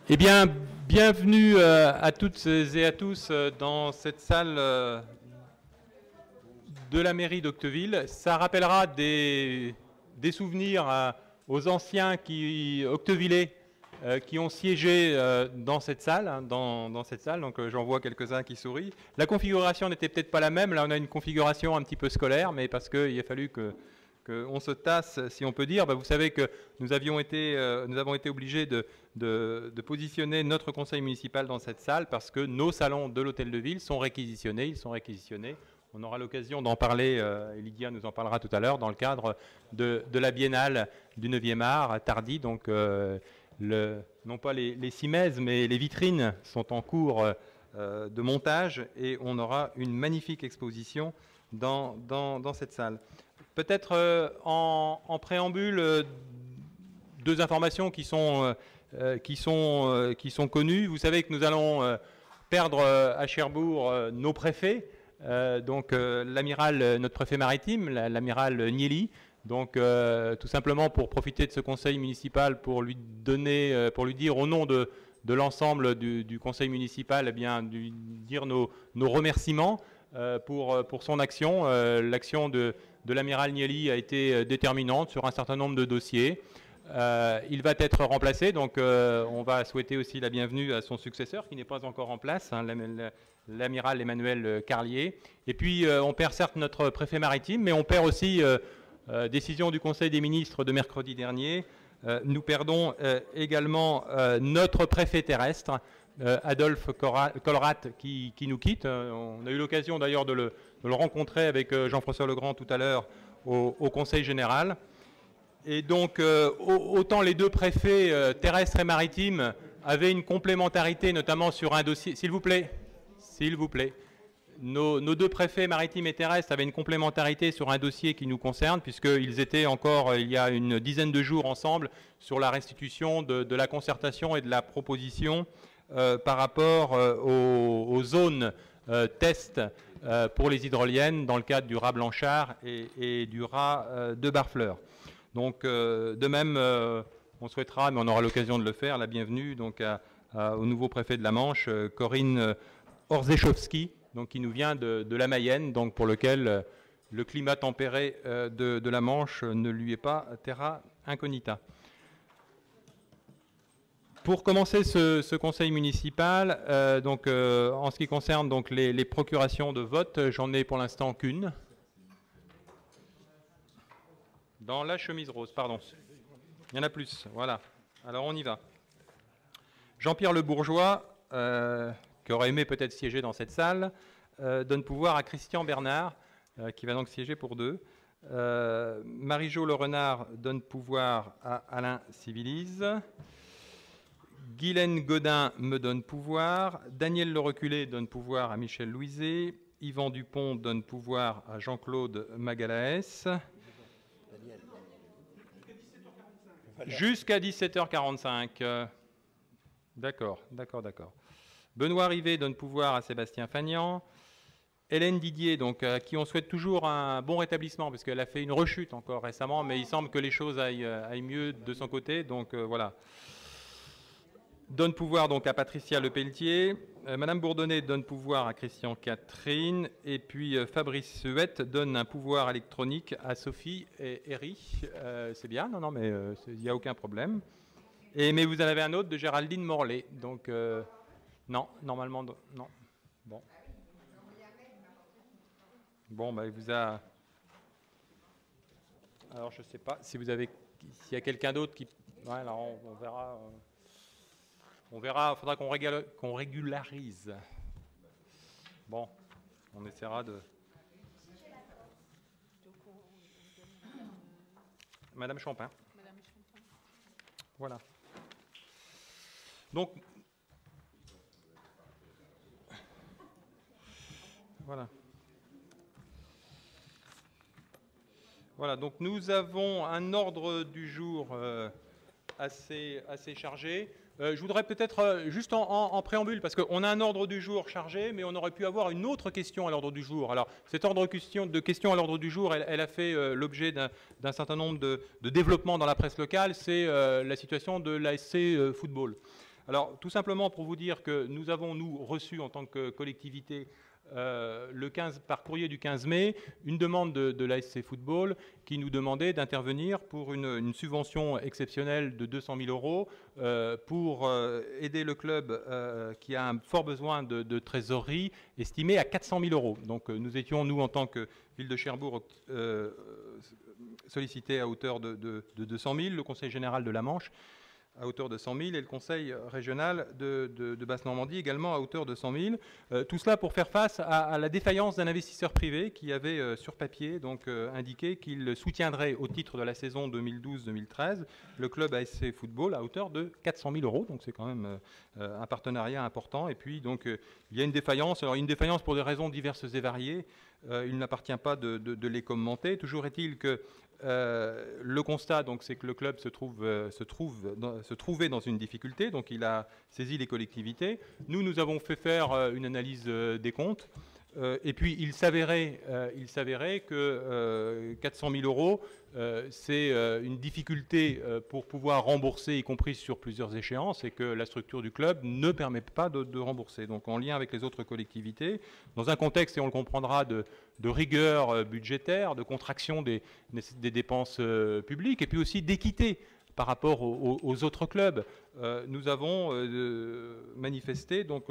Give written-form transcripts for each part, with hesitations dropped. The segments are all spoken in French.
Eh bien, bienvenue à toutes et à tous dans cette salle de la mairie d'Octeville. Ça rappellera des souvenirs aux anciens octevillais qui ont siégé dans cette salle. Dans cette salle. Donc j'en vois quelques-uns qui sourient. La configuration n'était peut-être pas la même. Là, on a une configuration un petit peu scolaire, mais parce qu'il a fallu qu'on se tasse, si on peut dire. Vous savez que nous avons été obligés de positionner notre conseil municipal dans cette salle parce que nos salons de l'hôtel de ville sont réquisitionnés. Ils sont réquisitionnés. On aura l'occasion d'en parler, et Lydia nous en parlera tout à l'heure, dans le cadre de la biennale du 9e art à Tardy. Donc, non pas les cimaises, mais les vitrines sont en cours de montage et on aura une magnifique exposition dans cette salle. Peut-être en préambule, deux informations qui sont connues. Vous savez que nous allons perdre à Cherbourg nos préfets. Donc l'amiral, notre préfet maritime, l'amiral Nieli. Donc tout simplement pour profiter de ce conseil municipal pour lui dire au nom de l'ensemble du conseil municipal, dire nos remerciements pour son action. L'action de l'amiral Nieli a été déterminante sur un certain nombre de dossiers. Il va être remplacé, donc on va souhaiter aussi la bienvenue à son successeur qui n'est pas encore en place, l'amiral Emmanuel Carlier. Et puis on perd certes notre préfet maritime, mais on perd aussi, décision du Conseil des ministres de mercredi dernier, nous perdons également notre préfet terrestre, Adolphe Colrat, qui nous quitte. On a eu l'occasion d'ailleurs de le rencontrer avec Jean-François Legrand tout à l'heure au Conseil général. Et donc, autant les deux préfets terrestres et maritimes avaient une complémentarité, notamment sur un dossier. S'il vous plaît. Nos deux préfets maritimes et terrestres avaient une complémentarité sur un dossier qui nous concerne, puisqu'ils étaient encore, il y a une dizaine de jours ensemble, sur la restitution de la concertation et de la proposition par rapport aux zones test pour les hydroliennes dans le cadre du rat Blanchard et du rat de Barfleur. Donc, de même, on souhaitera, mais on aura l'occasion de le faire, la bienvenue donc, au nouveau préfet de la Manche, Corinne Orzechowski, donc, qui nous vient de la Mayenne, donc, pour lequel le climat tempéré de la Manche ne lui est pas terra incognita. Pour commencer ce conseil municipal, donc, en ce qui concerne donc, les procurations de vote, j'en ai pour l'instant qu'une. Dans la chemise rose, pardon. Il y en a plus, voilà. Alors on y va. Jean-Pierre Le Bourgeois, qui aurait aimé peut-être siéger dans cette salle, donne pouvoir à Christian Bernard, qui va donc siéger pour deux. Marie-Jo Le Renard donne pouvoir à Alain Civilise. Guylaine Godin me donne pouvoir. Daniel Le Reculé donne pouvoir à Michel Louiset. Yvan Dupont donne pouvoir à Jean-Claude Magalaès. Jusqu'à 17h45. D'accord. Benoît Rivet donne pouvoir à Sébastien Fagnan. Hélène Didier, donc, à qui on souhaite toujours un bon rétablissement, parce qu'elle a fait une rechute encore récemment, mais il semble que les choses aillent mieux de son côté. Donc voilà. Donne pouvoir donc à Patricia Lepelletier. Madame Bourdonnais donne pouvoir à Christian Catherine. Et puis Fabrice Huette donne un pouvoir électronique à Sophie et Eri. C'est bien, non, mais il n'y a aucun problème. Mais vous en avez un autre de Géraldine Morlet. Donc, non, normalement, non. Bon, il vous a... Alors, je ne sais pas si vous avez... S'il y a quelqu'un d'autre qui... Ouais, alors on verra... On verra, il faudra qu'on régularise. Bon, on essaiera de... Madame Champin. Voilà. Donc, voilà. Voilà, donc nous avons un ordre du jour assez chargé. Je voudrais peut-être, juste en préambule, parce qu'on a un ordre du jour chargé, mais on aurait pu avoir une autre question à l'ordre du jour. Alors, cet ordre de questions à l'ordre du jour, elle a fait l'objet d'un certain nombre de développements dans la presse locale. C'est la situation de l'ASC Football. Alors, tout simplement pour vous dire que nous avons, nous, reçu en tant que collectivité, par courrier du 15 mai, une demande de l'ASC Football qui nous demandait d'intervenir pour une subvention exceptionnelle de 200 000 euros pour aider le club qui a un fort besoin de trésorerie, estimé à 400 000 euros. Donc nous étions, nous, en tant que ville de Cherbourg, sollicités à hauteur de 200 000, le Conseil général de la Manche à hauteur de 100 000 et le Conseil régional de Basse-Normandie également à hauteur de 100 000. Tout cela pour faire face à la défaillance d'un investisseur privé qui avait sur papier donc, indiqué qu'il soutiendrait au titre de la saison 2012-2013 le club ASC Football à hauteur de 400 000 euros. Donc c'est quand même un partenariat important. Et puis donc il y a une défaillance. Alors une défaillance pour des raisons diverses et variées. Il n'appartient pas de les commenter. Toujours est-il que le constat, donc, c'est que le club se trouvait dans une difficulté, donc il a saisi les collectivités. Nous avons fait faire une analyse des comptes, et puis il s'avérait que 400 000 euros, c'est une difficulté pour pouvoir rembourser, y compris sur plusieurs échéances, et que la structure du club ne permet pas de rembourser. Donc en lien avec les autres collectivités, dans un contexte, et on le comprendra, de rigueur budgétaire, de contraction des dépenses publiques, et puis aussi d'équité par rapport aux autres clubs. Nous avons manifesté donc,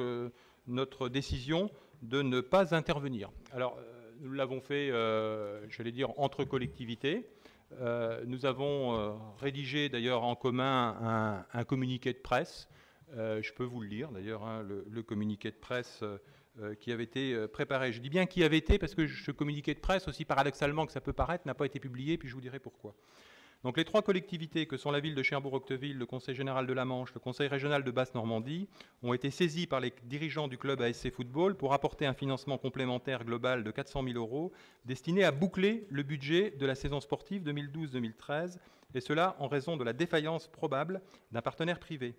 notre décision de ne pas intervenir. Alors, nous l'avons fait, j'allais dire, entre collectivités. Nous avons rédigé d'ailleurs en commun un communiqué de presse. Je peux vous le lire d'ailleurs, hein, le communiqué de presse qui avait été préparé. Je dis bien qui avait été parce que ce communiqué de presse, aussi paradoxalement que ça peut paraître, n'a pas été publié, puis je vous dirai pourquoi. Donc les trois collectivités que sont la ville de Cherbourg-Octeville, le Conseil général de la Manche, le Conseil régional de Basse-Normandie, ont été saisis par les dirigeants du club ASC Football pour apporter un financement complémentaire global de 400 000 euros destiné à boucler le budget de la saison sportive 2012-2013, et cela en raison de la défaillance probable d'un partenaire privé.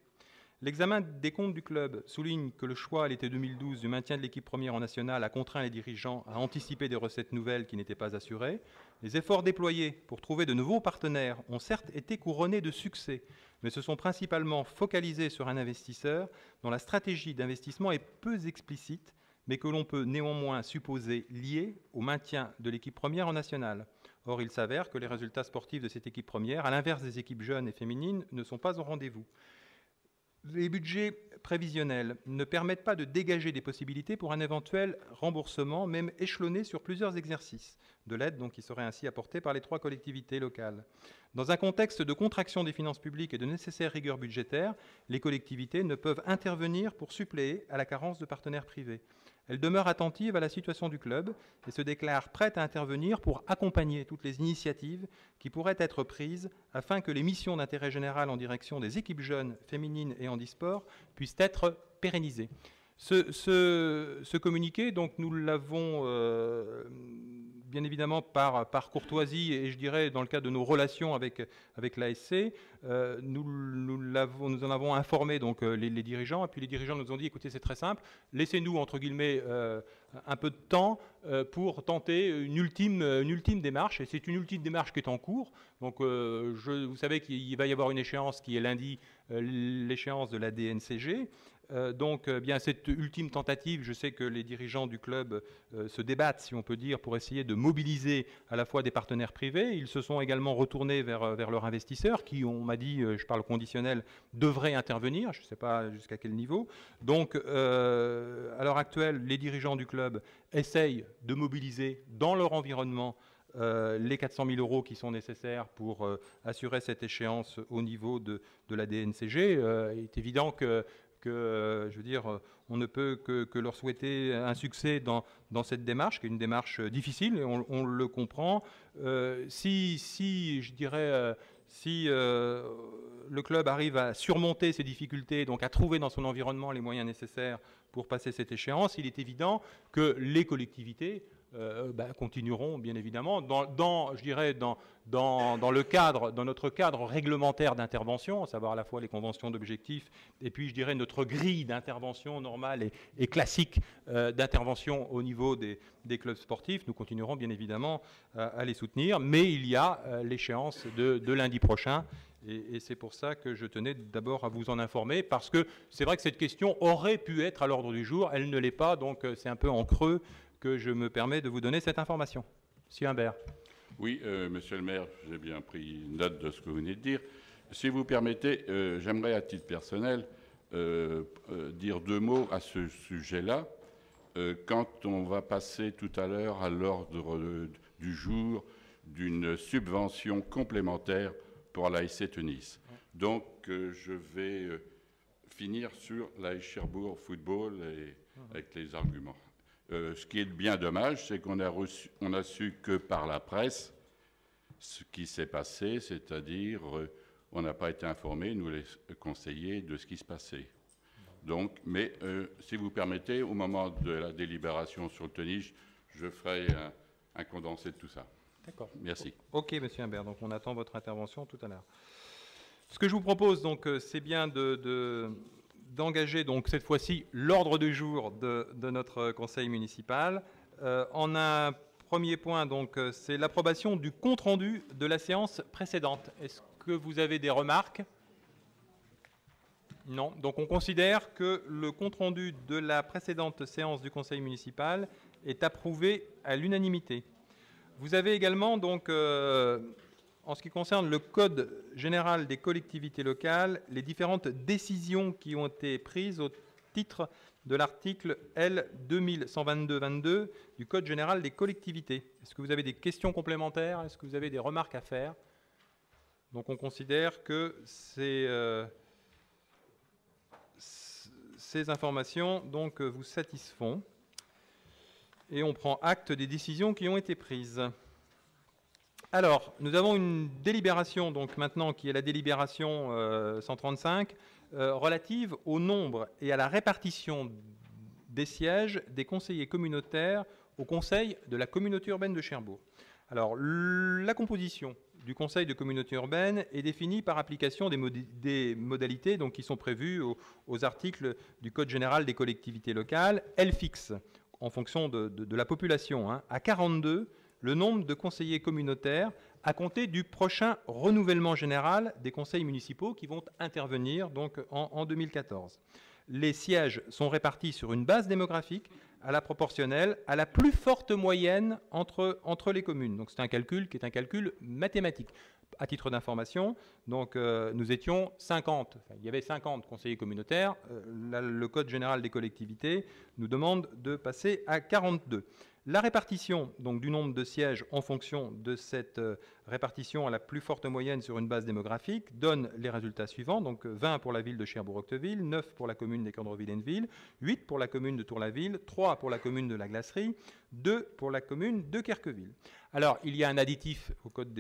L'examen des comptes du club souligne que le choix à l'été 2012 du maintien de l'équipe première en nationale a contraint les dirigeants à anticiper des recettes nouvelles qui n'étaient pas assurées. Les efforts déployés pour trouver de nouveaux partenaires ont certes été couronnés de succès, mais se sont principalement focalisés sur un investisseur dont la stratégie d'investissement est peu explicite, mais que l'on peut néanmoins supposer lié au maintien de l'équipe première en nationale. Or, il s'avère que les résultats sportifs de cette équipe première, à l'inverse des équipes jeunes et féminines, ne sont pas au rendez-vous. Les budgets prévisionnels ne permettent pas de dégager des possibilités pour un éventuel remboursement, même échelonné sur plusieurs exercices, de l'aide donc, qui serait ainsi apportée par les trois collectivités locales. Dans un contexte de contraction des finances publiques et de nécessaire rigueur budgétaire, les collectivités ne peuvent intervenir pour suppléer à la carence de partenaires privés. Elles demeurent attentives à la situation du club et se déclarent prêtes à intervenir pour accompagner toutes les initiatives qui pourraient être prises afin que les missions d'intérêt général en direction des équipes jeunes, féminines et handisport puissent être pérennisées. Ce communiqué, donc, nous l'avons bien évidemment par courtoisie et je dirais dans le cadre de nos relations avec l'ASC, nous en avons informé donc, les dirigeants, et puis les dirigeants nous ont dit, écoutez, c'est très simple, laissez-nous, entre guillemets, un peu de temps pour tenter une ultime démarche, et c'est une ultime démarche qui est en cours. Donc vous savez qu'il va y avoir une échéance qui est lundi, l'échéance de la DNCG. Donc, bien, cette ultime tentative, je sais que les dirigeants du club se débattent, si on peut dire, pour essayer de mobiliser à la fois des partenaires privés. Ils se sont également retournés vers leurs investisseurs qui, on m'a dit, je parle au conditionnel, devraient intervenir. Je ne sais pas jusqu'à quel niveau. Donc, à l'heure actuelle, les dirigeants du club essayent de mobiliser dans leur environnement les 400 000 euros qui sont nécessaires pour assurer cette échéance au niveau de la DNCG. Il est évident que je veux dire, on ne peut que leur souhaiter un succès dans cette démarche, qui est une démarche difficile, et on le comprend. Si le club arrive à surmonter ces difficultés, donc à trouver dans son environnement les moyens nécessaires pour passer cette échéance, il est évident que les collectivités continueront bien évidemment dans notre cadre réglementaire d'intervention, à savoir à la fois les conventions d'objectifs et puis je dirais notre grille d'intervention normale et classique d'intervention au niveau des clubs sportifs. Nous continuerons bien évidemment à les soutenir, mais il y a l'échéance de lundi prochain Et c'est pour ça que je tenais d'abord à vous en informer, parce que c'est vrai que cette question aurait pu être à l'ordre du jour, elle ne l'est pas, donc c'est un peu en creux que je me permets de vous donner cette information. Monsieur Humbert. Oui, monsieur le maire, j'ai bien pris note de ce que vous venez de dire. Si vous permettez, j'aimerais à titre personnel dire 2 mots à ce sujet-là. Quand on va passer tout à l'heure à l'ordre du jour d'une subvention complémentaire pour l'ASC Tennis. Donc, je vais finir sur l'AS Cherbourg Football et avec les arguments. Ce qui est bien dommage, c'est qu'on a su que par la presse ce qui s'est passé, c'est-à-dire on n'a pas été informés, nous les conseillers, de ce qui se passait. Donc, mais si vous permettez, au moment de la délibération sur le tennis, je ferai un condensé de tout ça. D'accord. Merci. Ok, monsieur Humbert, donc on attend votre intervention tout à l'heure. Ce que je vous propose, donc, c'est bien d'engager donc cette fois-ci l'ordre du jour de notre conseil municipal. En un premier point, donc, c'est l'approbation du compte-rendu de la séance précédente. Est-ce que vous avez des remarques ? Non. Donc on considère que le compte-rendu de la précédente séance du conseil municipal est approuvé à l'unanimité. Vous avez également, donc, en ce qui concerne le Code général des collectivités locales, les différentes décisions qui ont été prises au titre de l'article L 2122-22 du Code général des collectivités. Est-ce que vous avez des questions complémentaires? Est-ce que vous avez des remarques à faire? Donc on considère que ces informations donc, vous satisfont. Et on prend acte des décisions qui ont été prises. Alors, nous avons une délibération, donc maintenant, qui est la délibération 135, relative au nombre et à la répartition des sièges des conseillers communautaires au conseil de la communauté urbaine de Cherbourg. Alors, la composition du conseil de communauté urbaine est définie par application des modalités donc, qui sont prévues aux articles du Code général des collectivités locales. Elle fixe, en fonction de la population, à 42 le nombre de conseillers communautaires à compter du prochain renouvellement général des conseils municipaux qui vont intervenir donc, en 2014. Les sièges sont répartis sur une base démographique à la proportionnelle, à la plus forte moyenne entre les communes. Donc c'est un calcul qui est un calcul mathématique. À titre d'information, donc nous étions 50, enfin, il y avait 50 conseillers communautaires. Le Code général des collectivités nous demande de passer à 42. La répartition donc, du nombre de sièges en fonction de cette répartition à la plus forte moyenne sur une base démographique donne les résultats suivants. Donc 20 pour la ville de Cherbourg-Octeville, 9 pour la commune d'Équandreville-Henneville, 8 pour la commune de Tour-la-Ville, 3 pour la commune de la Glacerie, 2 pour la commune de Querqueville. Alors, il y a un additif au Code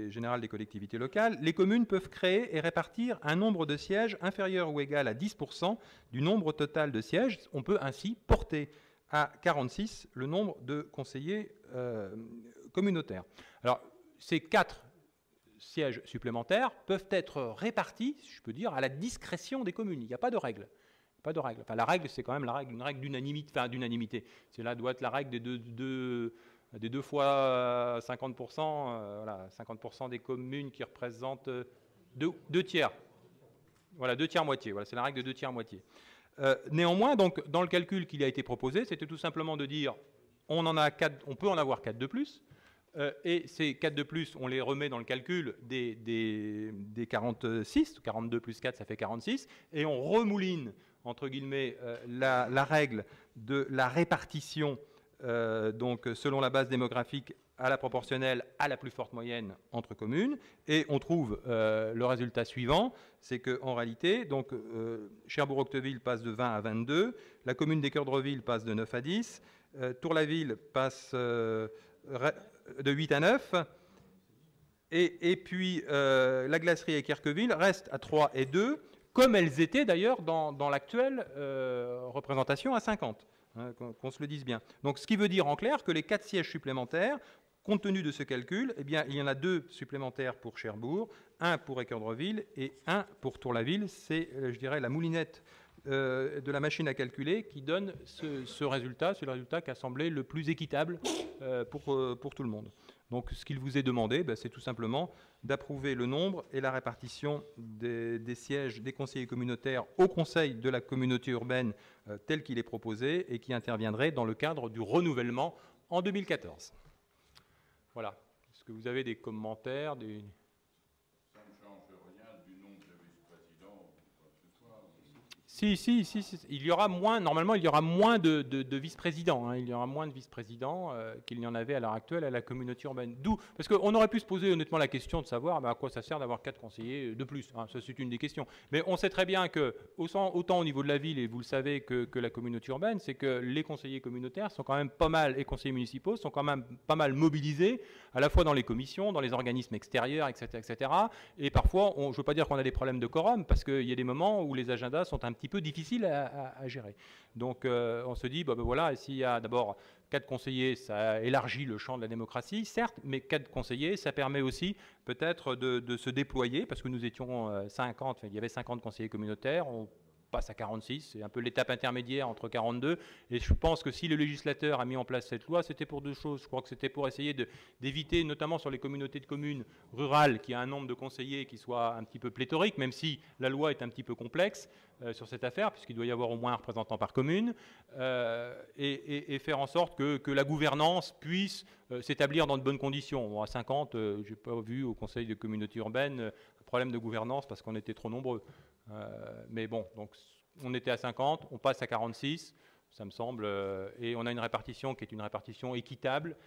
général des collectivités locales. Les communes peuvent créer et répartir un nombre de sièges inférieur ou égal à 10% du nombre total de sièges. On peut ainsi porter à 46 le nombre de conseillers communautaires. Alors, ces 4 sièges supplémentaires peuvent être répartis, si je peux dire, à la discrétion des communes. Il n'y a pas de règle. Pas de règle. Enfin, la règle, c'est quand même une règle d'unanimité. Enfin, d'unanimité. Cela doit être la règle des 2 fois 50%, voilà, 50% des communes qui représentent 2 tiers. Voilà, 2 tiers moitié. Voilà, c'est la règle de 2 tiers moitié. Néanmoins, donc, dans le calcul qui a été proposé, c'était tout simplement de dire on peut en avoir 4 de plus, et ces 4 de plus, on les remet dans le calcul des 46, 42 plus 4, ça fait 46, et on remouline, entre guillemets, la règle de la répartition donc, selon la base démographique à la proportionnelle à la plus forte moyenne entre communes, et on trouve le résultat suivant, c'est qu'en réalité, donc, Cherbourg-Octeville passe de 20 à 22, la commune d'Équandreville passe de 9 à 10, Tour-la-Ville passe de 8 à 9, et puis la Glacerie et Querqueville restent à 3 et 2, comme elles étaient d'ailleurs dans l'actuelle représentation à 50. Qu'on se le dise bien. Donc, ce qui veut dire en clair que les 4 sièges supplémentaires, compte tenu de ce calcul, eh bien, il y en a 2 supplémentaires pour Cherbourg, 1 pour Équandreville et 1 pour Tour-la-Ville. C'est, je dirais, la moulinette de la machine à calculer qui donne ce résultat. C'est le résultat qui a semblé le plus équitable pour tout le monde. Donc ce qu'il vous est demandé, c'est tout simplement d'approuver le nombre et la répartition des sièges des conseillers communautaires au conseil de la communauté urbaine tel qu'il est proposé et qui interviendrait dans le cadre du renouvellement en 2014. Voilà. Est-ce que vous avez des commentaires Ça ne change rien du nombre de vice-présidents ou quoi que ce soit. Si. Il y aura moins, normalement, il y aura moins de vice-présidents. Il y aura moins de vice-présidents qu'il n'y en avait à l'heure actuelle à la communauté urbaine. D'où, parce qu'on aurait pu se poser honnêtement la question de savoir à quoi ça sert d'avoir 4 conseillers de plus. Ça, c'est une des questions. Mais on sait très bien que, autant au niveau de la ville, et vous le savez, que la communauté urbaine, c'est que les conseillers communautaires sont quand même pas mal, et conseillers municipaux sont quand même pas mal mobilisés, à la fois dans les commissions, dans les organismes extérieurs, etc. etc. Et parfois, je ne veux pas dire qu'on a des problèmes de quorum, parce qu'il y a des moments où les agendas sont un petit peu difficile à gérer. Donc on se dit, voilà, s'il y a d'abord 4 conseillers, ça élargit le champ de la démocratie, certes, mais 4 conseillers, ça permet aussi peut-être de se déployer, parce que nous étions 50, il y avait 50 conseillers communautaires, on passe à 46, c'est un peu l'étape intermédiaire entre 42, et je pense que si le législateur a mis en place cette loi, c'était pour 2 choses. Je crois que c'était pour essayer d'éviter, notamment sur les communautés de communes rurales, qu'il y a un nombre de conseillers qui soit un petit peu pléthorique, même si la loi est un petit peu complexe sur cette affaire, puisqu'il doit y avoir au moins un représentant par commune, et faire en sorte que la gouvernance puisse s'établir dans de bonnes conditions. Bon, à 50, je n'ai pas vu au conseil de communauté urbaine un problème de gouvernance parce qu'on était trop nombreux. Mais bon, donc on était à 50, on passe à 46, ça me semble, et on a une répartition qui est une répartition équitable,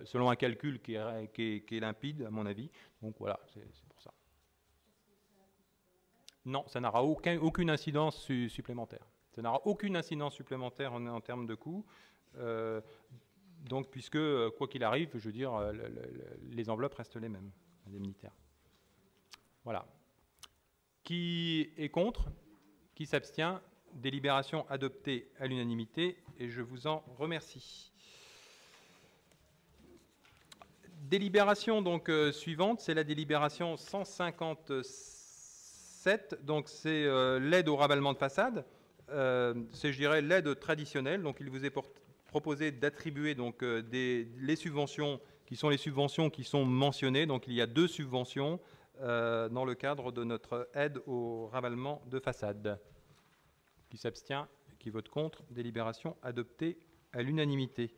selon un calcul qui est limpide, à mon avis. Donc voilà, c'est pour ça. Non, ça n'aura aucune incidence supplémentaire. Ça n'aura aucune incidence supplémentaire en termes de coûts. Donc, puisque, quoi qu'il arrive, je veux dire, les enveloppes restent les mêmes, indemnitaires. Voilà. Qui est contre? Qui s'abstient? Délibération adoptée à l'unanimité et je vous en remercie. Délibération donc suivante, c'est la délibération 157, donc c'est l'aide au ravalement de façade. C'est, je dirais, l'aide traditionnelle. Donc il vous est proposé d'attribuer donc les subventions qui sont mentionnées. Donc il y a 2 subventions dans le cadre de notre aide au ravalement de façade. Qui s'abstient, qui vote contre, délibération adoptée à l'unanimité.